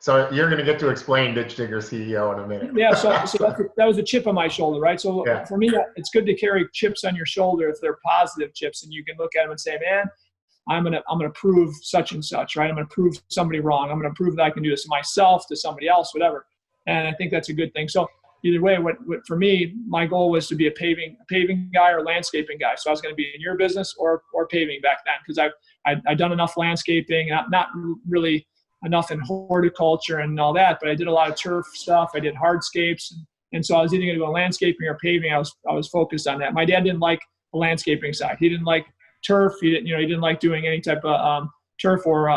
So you're going to get to explain Ditch Digger CEO in a minute. Yeah, so that was a chip on my shoulder, right? So yeah. For me, it's good to carry chips on your shoulder if they're positive chips, and you can look at them and say, man, I'm gonna prove such and such, right? I'm gonna prove somebody wrong. I'm gonna prove that I can do this to myself, to somebody else, whatever. And I think that's a good thing. So either way, what for me, my goal was to be a paving guy or landscaping guy. So I was going to be in your business or paving back then, because I'd done enough landscaping, not really enough in horticulture and all that, but I did a lot of turf stuff. I did hardscapes, and so I was either going to go landscaping or paving. I was focused on that. My dad didn't like the landscaping side. He didn't like turf. He didn't like doing any type of turf or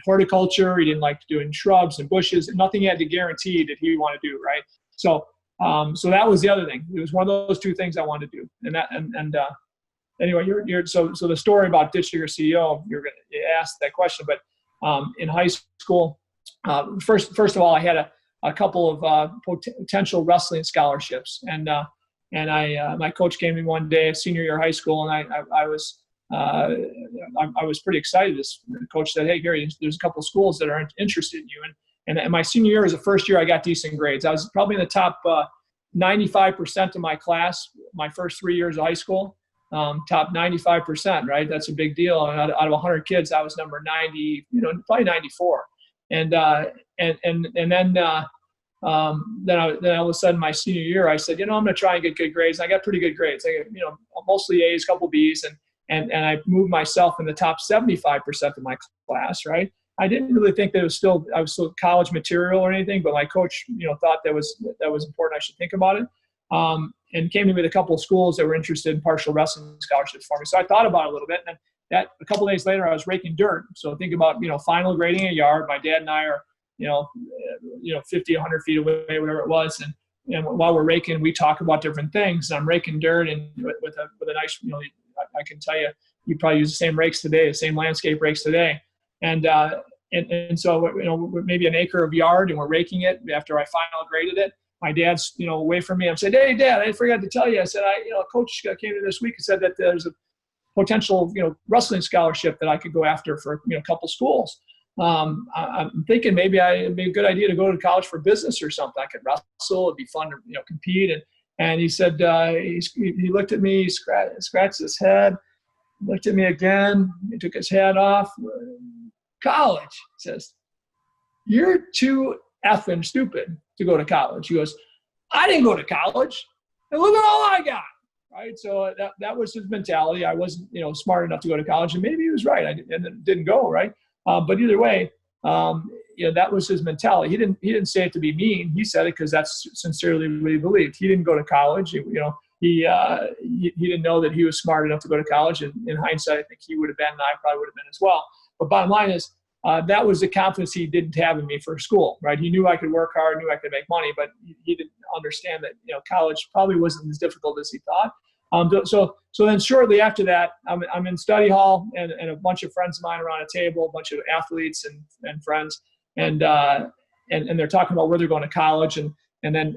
horticulture. He didn't like doing shrubs and bushes. Nothing he had to guarantee that he wanted to do, right? So that was the other thing. It was one of those two things I wanted to do. Anyway, so the story about Ditch Digger CEO, you asked that question, but in high school, first of all, I had a couple of potential wrestling scholarships, and my coach came to me one day, senior year of high school, and I was pretty excited. The coach said, "Hey, Gary, there's a couple of schools that are interested in you." And my senior year was the first year I got decent grades. I was probably in the top 95% of my class my first 3 years of high school. Top 95%, right? That's a big deal. And out of 100 kids, I was number 90, probably 94. And then all of a sudden, my senior year, I said, I'm going to try and get good grades. And I got pretty good grades. I got, mostly A's, couple B's, and I moved myself in the top 75% of my class, right? I didn't really think that I was still college material or anything, but my coach, thought that was important. I should think about it. And came to me with a couple of schools that were interested in partial wrestling scholarships for me. So I thought about it a little bit, and that a couple of days later, I was raking dirt. So think about, final grading a yard. My dad and I are, 50, 100 feet away, whatever it was. And while we're raking, we talk about different things. I'm raking dirt, and with a nice, I can tell you probably use the same rakes today, the same landscape rakes today. And so, maybe an acre of yard, and we're raking it after I final graded it. My dad's, away from me. I said, "Hey, Dad, I forgot to tell you." I said, Coach came in this week and said that there's a potential, wrestling scholarship that I could go after for, a couple schools. I'm thinking maybe it'd be a good idea to go to college for business or something. I could wrestle. It'd be fun to, compete. And he said, he looked at me, scratched his head, looked at me again. He took his hat off. College, he says, "You're too effing stupid to go to college." He goes, "I didn't go to college, and look at all I got." Right. So that was his mentality. I wasn't, smart enough to go to college, and maybe he was right. I didn't go, right. But either way, that was his mentality. He didn't say it to be mean. He said it because that's sincerely what he believed. He didn't go to college. He didn't know that he was smart enough to go to college. And in hindsight, I think he would have been, and I probably would have been as well. But bottom line is, that was the confidence he didn't have in me for school, right? He knew I could work hard, knew I could make money, but he didn't understand that, college probably wasn't as difficult as he thought. So then shortly after that, I'm in study hall, and a bunch of friends of mine around a table, a bunch of athletes and friends, and they're talking about where they're going to college, and then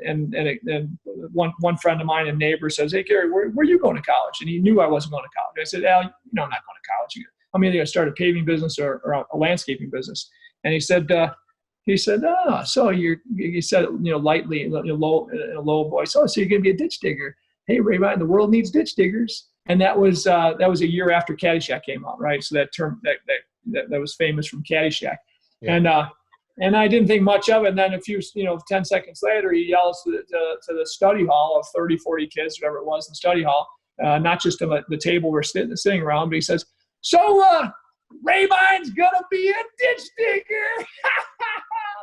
one friend of mine, a neighbor, says, "Hey, Gary, where are you going to college?" And he knew I wasn't going to college. I said, "Al, I'm not going to college. I'm either going to start a paving business or a landscaping business." And he said, "Oh, so he said it, lightly, in a low voice. Oh, so you're going to be a ditch digger? Hey, Rabine, the world needs ditch diggers." And that was a year after Caddyshack came out, right? So that term that was famous from Caddyshack. Yeah. And I didn't think much of it. And then a few, 10 seconds later, he yells to the study hall of 30, 40 kids, whatever it was in study hall, not just to the table we're sitting around, but he says, "So, Rabine's gonna be a ditch digger,"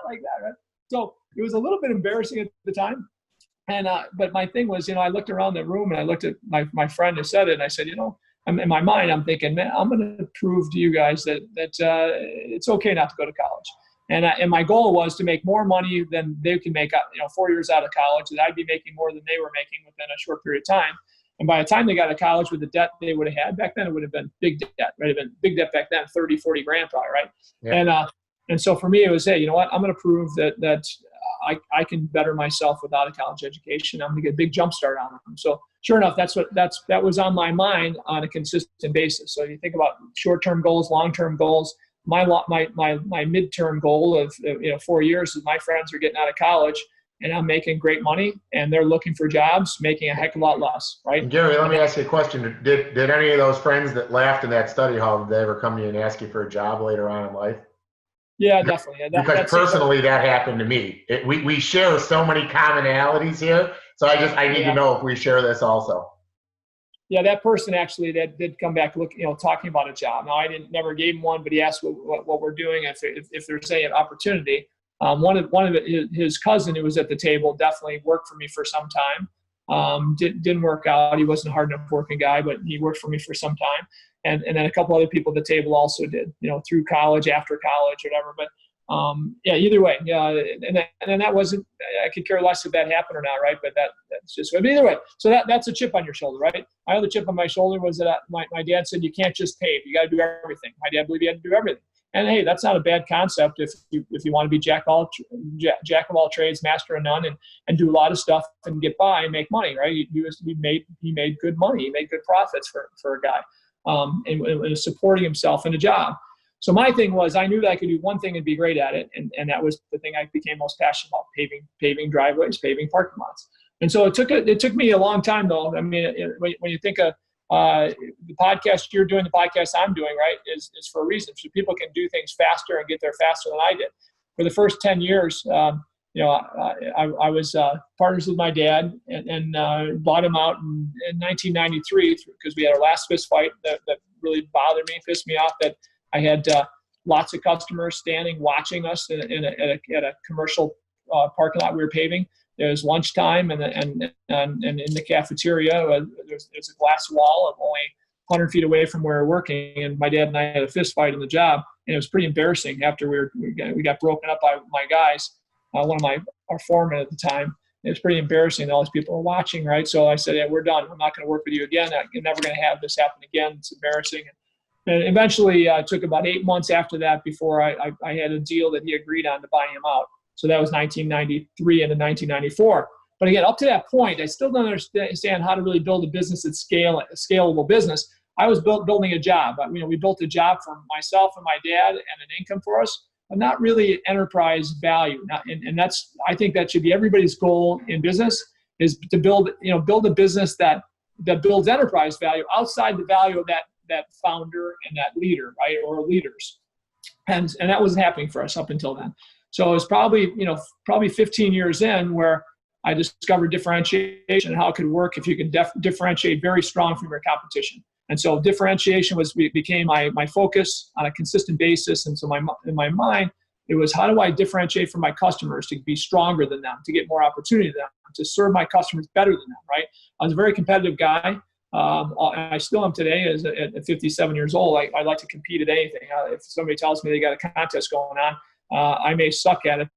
like that, right? So it was a little bit embarrassing at the time, and but my thing was, I looked around the room and I looked at my friend who said it, and I said, in my mind, I'm thinking, man, I'm gonna prove to you guys that it's okay not to go to college, and my goal was to make more money than they can make, 4 years out of college, that I'd be making more than they were making within a short period of time. And by the time they got to college with the debt they would have had back then, it would have been big debt, right? It would have been big debt back then, 30, 40 grand probably, right? Yeah. And so for me, it was, hey, you know what? I'm going to prove that I can better myself without a college education. I'm going to get a big jump start on them. So sure enough, that was on my mind on a consistent basis. So you think about short-term goals, long-term goals. my midterm goal of 4 years is my friends are getting out of college and I'm making great money and they're looking for jobs making a heck of a lot less, right? And Gary, let me ask you a question. Did any of those friends that laughed in that study hall, did they ever come to you and ask you for a job later on in life? Yeah, definitely. Because personally, that happened to me. We share so many commonalities here, so I need to know if we share this also. Yeah, that person actually that did come back talking about a job. Now I never gave him one, but he asked what we're doing if there's an opportunity. One of his cousin who was at the table definitely worked for me for some time. Didn't work out. He wasn't a hard enough working guy, but he worked for me for some time. And then a couple other people at the table also did, through college, after college, whatever. But either way, and that wasn't. I could care less if that happened or not, right? But that's just. But either way, so that's a chip on your shoulder, right? My other chip on my shoulder was that my dad said you can't just pave, you got to do everything. My dad believed you had to do everything. And hey, that's not a bad concept if you want to be jack of all trades, master of none, and do a lot of stuff and get by and make money, right? He made good money, he made good profits for a guy, and supporting himself in a job. So my thing was, I knew that I could do one thing and be great at it, and that was the thing I became most passionate about: paving driveways, paving parking lots. And so it took me a long time, though. I mean, when you think of the podcast you're doing, the podcast I'm doing, right, is for a reason. So people can do things faster and get there faster than I did. For the first 10 years, I was partners with my dad and bought him out in 1993 because we had our last fist fight that really bothered me, pissed me off, that I had lots of customers standing watching us at a commercial parking lot we were paving. It was lunchtime, and in the cafeteria, there's a glass wall of only 100 feet away from where we're working, and my dad and I had a fist fight on the job, and it was pretty embarrassing. After we got broken up by my guys, one of our foremen at the time. It was pretty embarrassing. All these people were watching, right? So I said, "Yeah, we're done. I'm not going to work with you again. I'm never going to have this happen again. It's embarrassing." And eventually, it took about 8 months after that before I had a deal that he agreed on to buy him out. So that was 1993 into 1994. But again, up to that point, I still don't understand how to really build a business at scale, a scalable business. I was building a job. We built a job for myself and my dad and an income for us, but not really enterprise value. I think that should be everybody's goal in business, is to build a business that builds enterprise value outside the value of that founder and that leader, right, or leaders. And that wasn't happening for us up until then. So it was probably 15 years in where I discovered differentiation and how it could work if you can differentiate very strong from your competition. And so differentiation became my focus on a consistent basis. And so in my mind, it was, how do I differentiate from my customers to be stronger than them, to get more opportunity than them, to serve my customers better than them, right? I was a very competitive guy. I still am today. At 57 years old, I like to compete at anything. If somebody tells me they got a contest going on, I may suck at it,